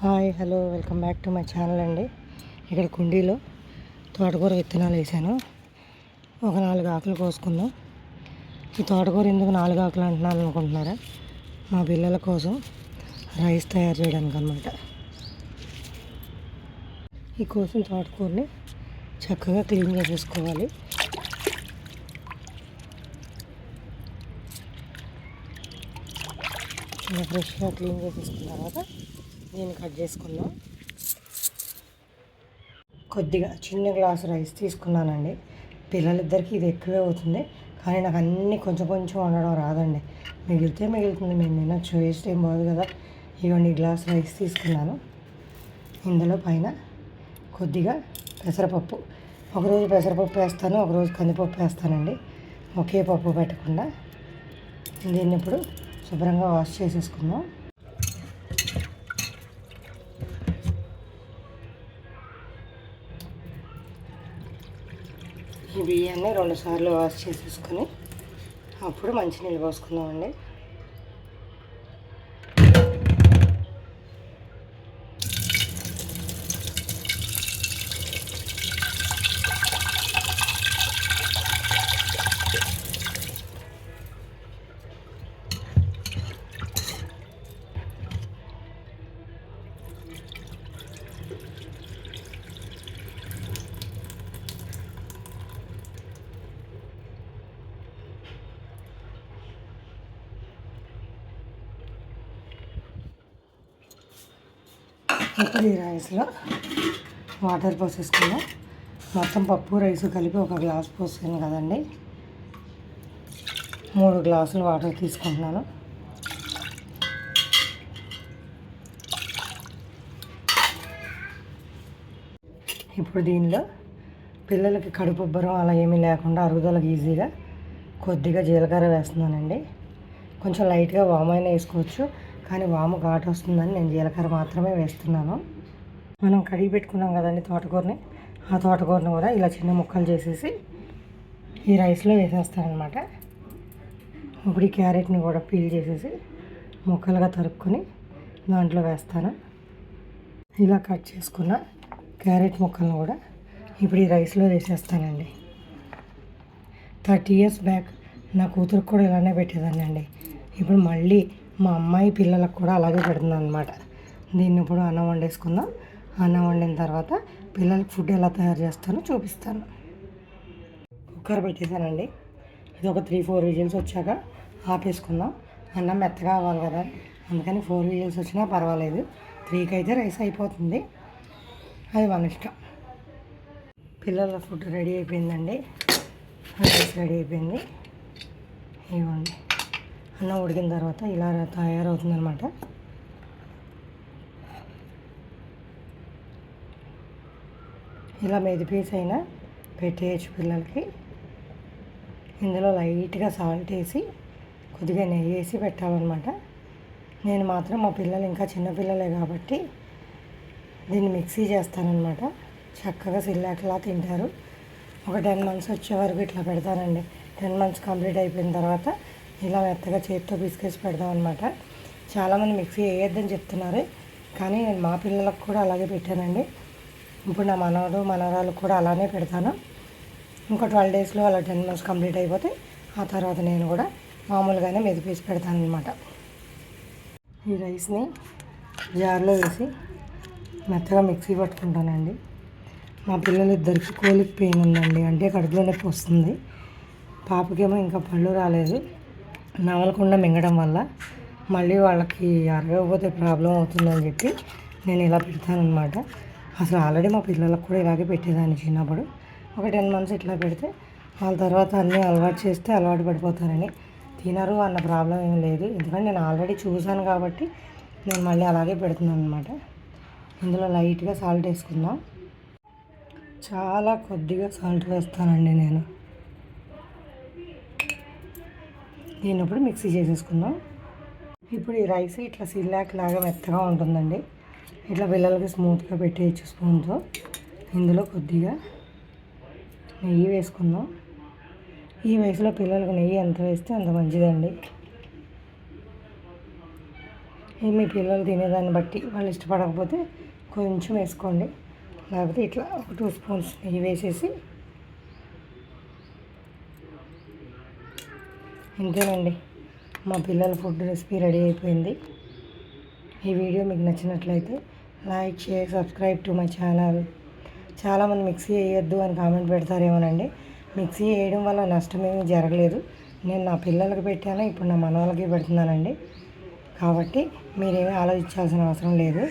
Hi hello welcome back to my channel అండి. ఇక్కడ కుండీలో తోటకూర విత్తనాలు వేసాను. ఒక 4 ఆకులు కోసుకుందాం. ఈ తోటకూర ఎందుకు 4 ఆకులు అంటున్నాను అనుకుంటున్నారా? మా పిల్లల కోసం రైస్ తయారు చేయడానికి అనమాట. ఈ కోసం తోటకూరని చక్కగా క్లీన్ చేసేసుకోవాలి. ఫ్రెష్గా క్లీన్ చేసేసుకున్న తర్వాత దీన్ని కట్ చేసుకుందాం. కొద్దిగా చిన్న గ్లాసు రైస్ తీసుకున్నానండి. పిల్లలిద్దరికి ఇది ఎక్కువే అవుతుంది, కానీ నాకు అన్నీ కొంచెం కొంచెం వండడం రాదండి. మిగులుతుంది, మేము తినచ్చు, వేస్ట్ ఏం పోదు కదా. ఇవన్నీ గ్లాస్ రైస్ తీసుకున్నాను. ఇందులో పైన కొద్దిగా పెసరపప్పు, ఒకరోజు పెసరపప్పు వేస్తాను, ఒకరోజు కందిపప్పు వేస్తానండి. ఒకే పప్పు పెట్టకుండా దీన్ని ఇప్పుడు శుభ్రంగా వాష్ చేసేసుకుందాం. ఈ బియ్యాన్ని 2 సార్లు వాష్ చేసేసుకొని అప్పుడు మంచినీళ్ళు పోసుకుందామండి. ఇప్పుడు ఈ రైస్లో వాటర్ పోసేసుకుందాం. మొత్తం పప్పు రైస్ కలిపి 1 గ్లాస్ పోసాను కదండి. 3 గ్లాసులు వాటర్ తీసుకుంటున్నాను. ఇప్పుడు దీనిలో పిల్లలకి కడుపుబ్బరం అలా ఏమీ లేకుండా అరుగుదలకు ఈజీగా కొద్దిగా జీలకర్ర వేస్తున్నానండి. కొంచెం లైట్గా వాము అయినా వేసుకోవచ్చు, కానీ వాము ఘాటు వస్తుందని నేను జీలకర్ర మాత్రమే వేస్తున్నాను. మనం కడిగి పెట్టుకున్నాం కదండి తోటకూరని, ఆ తోటకూరని కూడా ఇలా చిన్న ముక్కలు చేసేసి ఈ రైస్లో వేసేస్తానమాట. ఇప్పుడు ఈ క్యారెట్ని కూడా పీల్ చేసేసి ముక్కలుగా తరుక్కొని దాంట్లో వేస్తాను. ఇలా కట్ చేసుకున్న క్యారెట్ ముక్కలను కూడా ఇప్పుడు ఈ రైస్లో వేసేస్తానండి. 30 years బ్యాక్ నా కూతురికి కూడా ఇలానే పెట్టేదాన్ని అండి. ఇప్పుడు మళ్ళీ మా అమ్మాయి పిల్లలకు కూడా అలాగే పెడుతున్నాను అనమాట. దీన్ని ఇప్పుడు అన్నం వండేసుకుందాం. అన్నం వండిన తర్వాత పిల్లలకి ఫుడ్ ఎలా తయారు చేస్తానో చూపిస్తాను. కుక్కర్ పెట్టేశానండి. ఇది ఒక 3-4 విజిల్స్ వచ్చాక ఆపేసుకుందాం. అన్నం మెత్తగా అవ్వాలి కదా, అందుకని 4 విజిల్స్ వచ్చినా పర్వాలేదు. 3కి అయితే రైస్ అయిపోతుంది, అది మన ఇష్టం. పిల్లల ఫుడ్ రెడీ అయిపోయిందండి. రైస్ రెడీ అయిపోయింది. ఇవ్వండి, అన్నం ఉడికిన తర్వాత ఇలా తయారవుతుందన్నమాట. ఇలా మెది పీస్ అయినా పెట్టేయచ్చు పిల్లలకి. ఇందులో లైట్గా సాల్ట్ వేసి కొద్దిగా నెయ్యి వేసి పెట్టాలన్నమాట. నేను మాత్రం మా పిల్లలు ఇంకా చిన్నపిల్లలే కాబట్టి దీన్ని మిక్సీ చేస్తానన్నమాట. చక్కగా సిల్లాకలా తింటారు. ఒక 10 months వచ్చే వరకు ఇట్లా పెడతానండి. 10 months కంప్లీట్ అయిపోయిన తర్వాత ఇలా మెత్తగా చేతితో పిసికేసి పెడదామన్నమాట. చాలామంది మిక్సీ వేయొద్దని చెప్తున్నారు, కానీ నేను మా పిల్లలకు కూడా అలాగే పెట్టానండి. ఇప్పుడు నా మనవడు మనవరాలు కూడా అలానే పెడతాను. ఇంకో 12 daysలో అలా 10 months కంప్లీట్ అయిపోతే ఆ తర్వాత నేను కూడా మామూలుగానే మెదిపేసి పెడతాను అనమాట. ఈ రైస్ని జార్లో వేసి మెత్తగా మిక్సీ పట్టుకుంటానండి. మా పిల్లలిద్దరికి కోలిక్ పెయిన్ ఉందండి, అంటే కడుపులో నొప్పి వస్తుంది. పాపకేమో ఇంకా పళ్ళు రాలేదు. నవలకుండా మింగడం వల్ల మళ్ళీ వాళ్ళకి అరగకపోతే ప్రాబ్లం అవుతుందని చెప్పి నేను ఇలా పెడతానమాట. అసలు ఆల్రెడీ మా పిల్లలకు కూడా ఇలాగే పెట్టేదాన్ని చిన్నప్పుడు. ఒక 10 months ఇట్లా పెడితే వాళ్ళ తర్వాత అన్నీ అలవాటు చేస్తే అలవాటు పడిపోతారని. తినరు అన్న ప్రాబ్లం ఏం లేదు, ఎందుకంటే నేను ఆల్రెడీ చూశాను కాబట్టి నేను మళ్ళీ అలాగే పెడుతున్నాను అనమాట. ఇందులో లైట్గా సాల్ట్ వేసుకుందాం. చాలా కొద్దిగా సాల్ట్ వేస్తానండి నేను. దీన్ని ఇప్పుడు మిక్సీ చేసేసుకుందాం. ఇప్పుడు ఈ రైస్ ఇట్లా సిల్లాక్ లాగా మెత్తగా ఉంటుందండి. ఇట్లా పిల్లలకి స్మూత్గా పెట్టేయచ్చు స్పూన్తో. ఇందులో కొద్దిగా నెయ్యి వేసుకుందాం. ఈ వయసులో పిల్లలకు నెయ్యి ఎంత వేస్తే అంత మంచిదండి. ఇది మీ పిల్లలు తినేదాన్ని బట్టి వాళ్ళు ఇష్టపడకపోతే కొంచెం వేసుకోండి, లేకపోతే ఇట్లా ఒక 2 స్పూన్స్ నెయ్యి వేసేసి ఇంతేనండి, మా పిల్లల ఫుడ్ రెసిపీ రెడీ అయిపోయింది. ఈ వీడియో మీకు నచ్చినట్లయితే like, share, subscribe to my channel. చాలామంది మిక్సీ వేయొద్దు అని కామెంట్ పెడతారేమోనండి. మిక్సీ వేయడం వల్ల నష్టమేమీ జరగలేదు. నేను నా పిల్లలకి పెట్టాను, ఇప్పుడు నా మనవలకి పెడుతున్నానండి. కాబట్టి మీరేమీ ఆలోచించాల్సిన అవసరం లేదు.